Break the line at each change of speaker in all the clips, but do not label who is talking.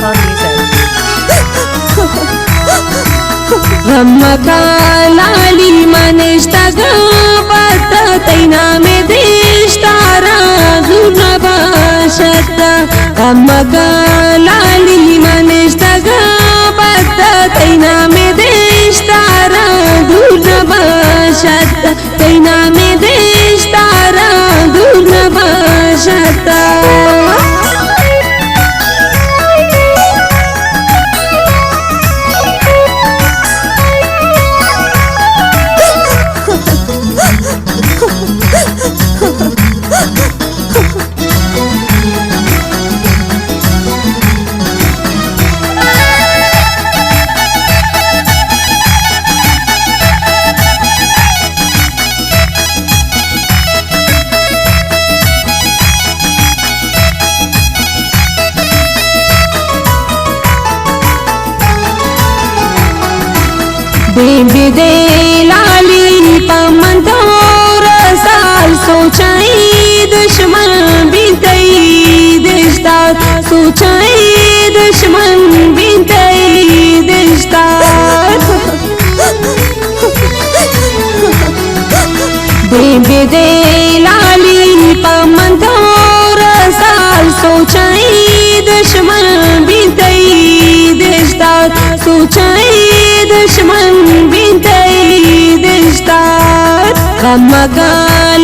Icon Music.
Ramaka lali manishtaga patta taina me dishtara durna bashata. Ramaka lali manishtaga patta taina me dishtara durna bashata. Taina me dishtara durna bashata. बेबी दे लाली पमंदोर साल सोचाई दुश्मन बिनतई दिशदार सोचाई दुश्मन बिनतई दिशदार baby दे लाली पमंदोर साल सोचाई दुश्मन बिनतई दिशदार सोचाई दुश्मन बिनतई दिशदार Ramaka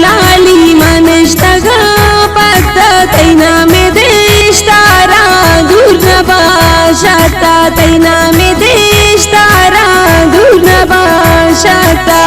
lali manishtaga patta taina me dishtara durna bashata taina me dishtara durna bashata.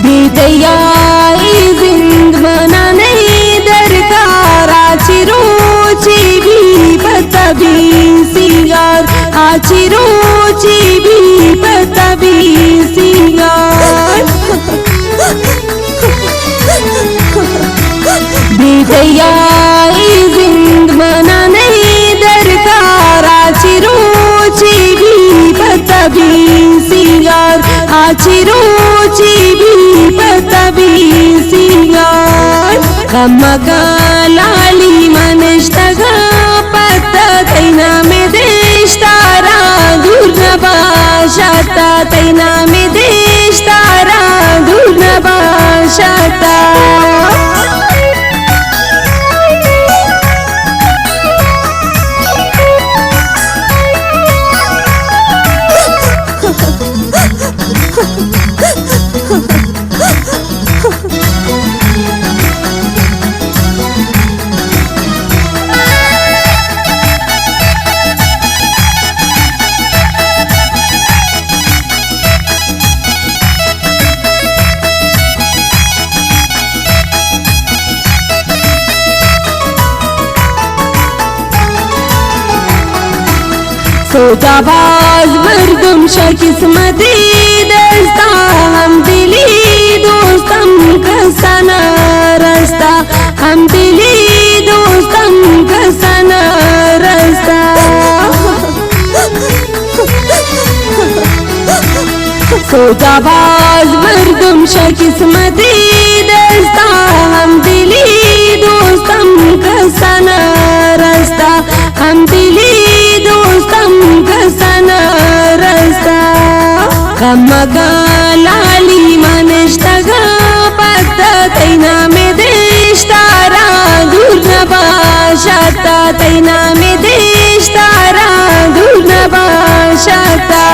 बीतया जिंद मना नहीं दरकार आची रोची भी पता भी सिंगार आची रोची भी पता भी सिंगार बीतया जिंद मना नहीं दरकार आची रोची भी पता भी सिंगार आची रोची भी पता भी सिंगार. Ramaka lali manishtaga patta taina me dishtara durna bashata taina me dishtara durna bashata. सोचाबाज मर्दम शा किस्मती दस्ता हम दिली दोस्तम कसना रास्ता हम दिली दोस्तम कसना रास्ता. सोचाबाज मर्दम शा किस्मती दस्ता हम दिली दोस्तम कसना रास्ता हम दिली दोस्तम कसना रास्ता. Ramaka lali manishtaga patta taina me dishtara durna bashata taina me dishtara durna bashata.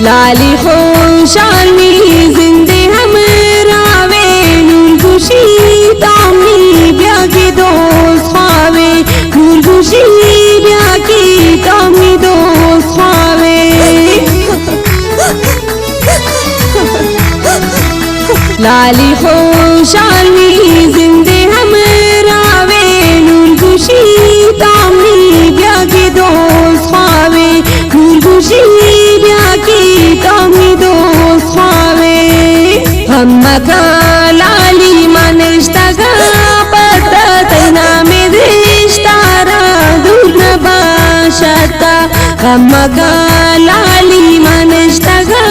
लाली खुशाली जिंदे हम रावे नूर खुशी तामी ब्याह की दोस्त ख्वावे नूर खुशी ब्याह की तामी दोस्त ख्वावे लाली खुशाली जिंदे हम रावे नूर खुशी तामी ब्याह की दोस्त ख्वावे नूर खुशी ब्याह की तामी दोस्त ख्वावे हम का लाली मनश्ता का पता तना में रिश्तारा दूर न बाशता हम का लाली मनश्ता का